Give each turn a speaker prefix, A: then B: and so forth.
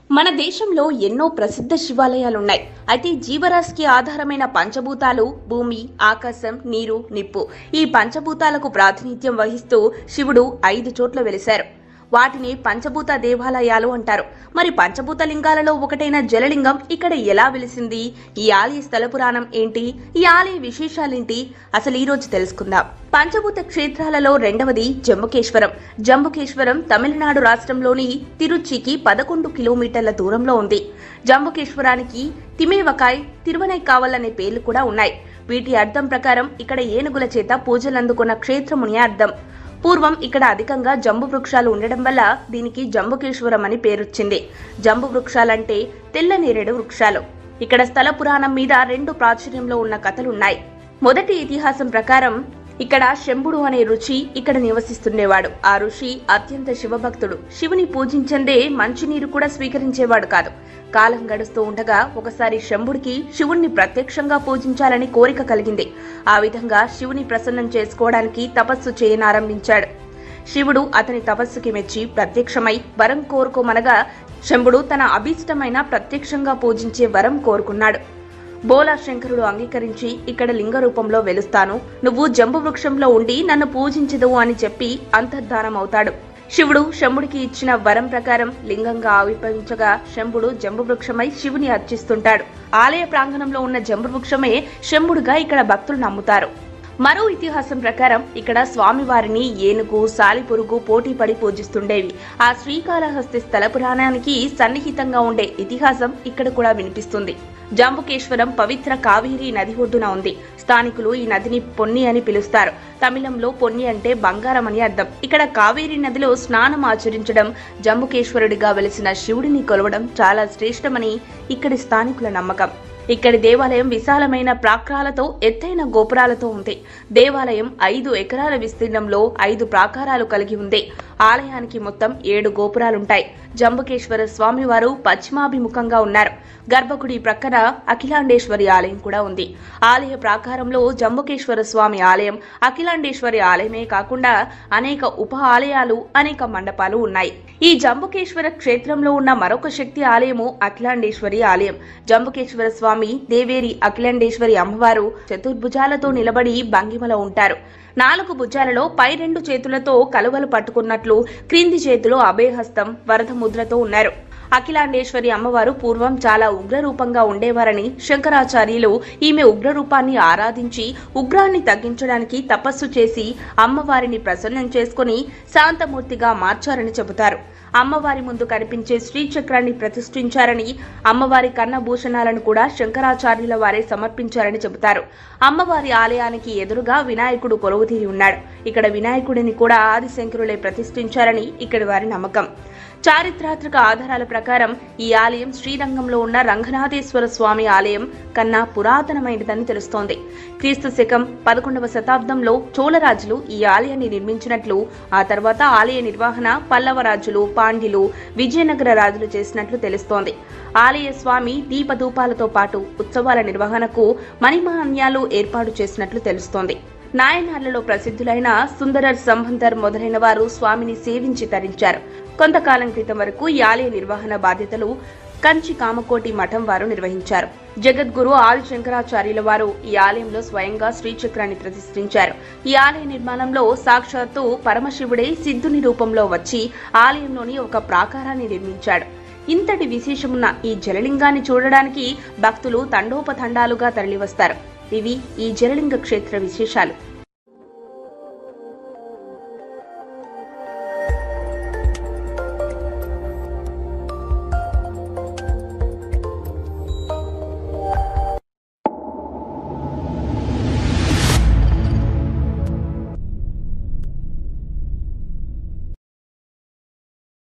A: మన దేశంలో ఎన్నో ప్రసిద్ధ శివాలయాలున్నాయి. అయితే జీవరాశికి ఆధారమైన పంచభూతాలు భూమి, ఆకాశం, నీరు, నిప్పు. ఈ పంచభూతాలకు ప్రాతినిధ్యం వహిస్తూ శివుడు 5 చోట్ల వెలిశారు. వాటిని పంచభూత దేవాలయాలు అంటారు. మరి పంచభూత లింగాలలో ఒకటైన జలలింగం ఇక్కడ ఎలా వెలిసింది? ఈ ఆలయ స్థల పురాణం ఏంటి? ఈ ఆలయ విశేషాలేంటి? అసలు ఈ రోజు తెలుసుకుందాం. పంచభూత క్షేత్రాలలో రెండవది జంబుకేశ్వరం. జంబుకేశ్వరం తమిళనాడు రాష్ట్రంలోని తిరుచికి 11 కిలోమీటర్ల దూరంలో ఉంది. జంబుకేశ్వరానికి తిమేవకాయ్, తిరువనైకావల్ అనే పేర్లు కూడా ఉన్నాయి. వీటి అర్థం ప్రకారం ఇక్కడ ఏనుగుల చేత పూజలందుకున్న క్షేత్రముని అర్థం. పూర్వం ఇక్కడ అధికంగా జంబు వృక్షాలు ఉండడం వల్ల దీనికి జంబుకేశ్వరం అని పేరొచ్చింది. జంబు వృక్షాలంటే తెల్లనేరేడు వృక్షాలు. ఇక్కడ స్థల పురాణం మీద 2 ప్రాచుర్యంలో ఉన్న కథలున్నాయి. మొదటి ఇతిహాసం ప్రకారం ఇక్కడ శంభుడు అనే ఋషి ఇక్కడ నివసిస్తుండేవాడు. ఆ ఋషి అత్యంత శివభక్తుడు. శివుని పూజించందే మంచినీరు కూడా స్వీకరించేవాడు కాదు. కాలం గడుస్తూ ఉండగా ఒకసారి శంభుడికి శివుణ్ణి ప్రత్యక్షంగా పూజించాలని కోరిక కలిగింది. ఆ విధంగా శివుని ప్రసన్నం చేసుకోవడానికి తపస్సు చేయనారంభించాడు. శివుడు అతని తపస్సుకి మెచ్చి ప్రత్యక్షమై వరం కోరుకోమనగా శంభుడు తన అభీష్టమైన ప్రత్యక్షంగా పూజించే వరం కోరుకున్నాడు. బోలా శంకరుడు అంగీకరించి ఇక్కడ లింగ రూపంలో వెలుస్తాను, నువ్వు జంబు వృక్షంలో ఉండి నన్ను పూజించదువు అని చెప్పి అంతర్ధానం అవుతాడు. శివుడు శంభుడికి ఇచ్చిన వరం ప్రకారం లింగంగా ఆవిర్భవించగా శంభుడు జంబు వృక్షమై శివుని అర్చిస్తుంటాడు. ఆలయ ప్రాంగణంలో ఉన్న జంబు వృక్షమే శంభుడుగా ఇక్కడ భక్తులు నమ్ముతారు. మరో ఇతిహాసం ప్రకారం ఇక్కడ స్వామివారిని ఏనుగు, సాలిపురుగు పోటీ పడి పూజిస్తుండేవి. ఆ శ్రీకాళహస్తి స్థల పురాణానికి సన్నిహితంగా ఉండే ఇతిహాసం ఇక్కడ కూడా వినిపిస్తుంది. జంబుకేశ్వరం పవిత్ర కావేరీ నది ఒడ్డున ఉంది. స్థానికులు ఈ నదిని పొన్ని అని పిలుస్తారు. తమిళంలో పొన్ని అంటే బంగారం అని అర్థం. ఇక్కడ కావేరీ నదిలో స్నానం ఆచరించడం, జంబుకేశ్వరుడిగా వెలిసిన శివుడిని కొలవడం చాలా శ్రేష్టమని ఇక్కడి స్థానికుల నమ్మకం. ఇక్కడి దేవాలయం విశాలమైన ప్రాకారాలతో, ఎత్తైన గోపురాలతో ఉంది. దేవాలయం 5 ఎకరాల విస్తీర్ణంలో 5 ప్రాకారాలు కలిగి ఉంది. ఆలయానికి మొత్తం 7 గోపురాలుంటాయి. జంబుకేశ్వర స్వామివారు పశ్చిమాభిముఖంగా ఉన్నారు. గర్భగుడి ప్రక్కన అఖిలాండేశ్వరి ఆలయం కూడా ఉంది. ఆలయ ప్రాకారంలో జంబుకేశ్వర స్వామి ఆలయం, అఖిలాండేశ్వరి ఆలయమే కాకుండా అనేక ఉప ఆలయాలు, అనేక మండపాలు ఉన్నాయి. ఈ జంబుకేశ్వర క్షేత్రంలో ఉన్న మరొక శక్తి ఆలయము అఖిలాండేశ్వరి ఆలయం. జంబుకేశ్వర స్వామి దేవేరి అఖిలాండేశ్వరి అమ్మవారు చతుర్భుజాలతో నిలబడి భంగిమలో ఉంటారు. 4 భుజాలలో పై 2 చేతులతో కలువలు పట్టుకున్నట్లు, క్రింది చేతిలో అభయహస్తం, వరద ముద్రతో ఉన్నారు. అఖిలాండేశ్వరి అమ్మవారు పూర్వం చాలా ఉగ్రరూపంగా ఉండేవారని శంకరాచార్యులు ఈమె ఉగ్రరూపాన్ని ఆరాధించి ఉగ్రాన్ని తగ్గించడానికి తపస్సు చేసి అమ్మవారిని ప్రసన్నం చేసుకుని శాంతమూర్తిగా మార్చారని చెబుతారు. అమ్మవారి ముందు కనిపించే శ్రీచక్రాన్ని ప్రతిష్ఠించారని, అమ్మవారి కన్నభూషణాలను కూడా శంకరాచార్యుల వారే సమర్పించారని చెబుతారు. అమ్మవారి ఆలయానికి ఎదురుగా వినాయకుడు కొలువుతీరి ఉన్నాడు. ఇక్కడ వినాయకుడిని కూడా ఆదిశంకరులే ప్రతిష్ఠించారని ఇక్కడి వారి నమ్మకం. చారిత్రాత్మక ఆధారాల ప్రకారం ఈ ఆలయం శ్రీరంగంలో ఉన్న రంగనాథేశ్వర స్వామి ఆలయం కన్నా పురాతనమైనదని తెలుస్తోంది. క్రీస్తు శకం 11వ శతాబ్దంలో చోళరాజులు ఈ ఆలయాన్ని నిర్మించినట్లు, ఆ తర్వాత ఆలయ నిర్వహణ పల్లవ రాజులు, పాండ్యులు, విజయనగర రాజులు చేసినట్లు తెలుస్తోంది. ఆలయ స్వామి దీపధూపాలతో పాటు ఉత్సవాల నిర్వహణకు మణిమాన్యాలు ఏర్పాటు చేసినట్లు తెలుస్తోంది. నాయనార్లలో ప్రసిద్ధులైన సుందరర్ సంబంధర్ మొదలైన వారు స్వామిని సేవించి తరించారు. కొంతకాలం క్రితం వరకు ఈ ఆలయ నిర్వహణ బాధ్యతలు కంచి కామకోటి మఠం వారు నిర్వహించారు. జగద్గురు ఆది శంకరాచార్యుల వారు ఈ ఆలయంలో స్వయంగా శ్రీచక్రాన్ని ప్రతిష్ఠించారు. ఈ ఆలయ నిర్మాణంలో సాక్షాత్తు పరమశివుడే సిద్ధుని రూపంలో వచ్చి ఆలయంలోని ఒక ప్రాకారాన్ని నిర్మించాడు. ఇంతటి విశేషమున్న ఈ జలలింగాన్ని చూడడానికి భక్తులు తండోపతండాలుగా తరలివస్తారు. ఇవి ఈ జలలింగ క్షేత్ర విశేషాలు.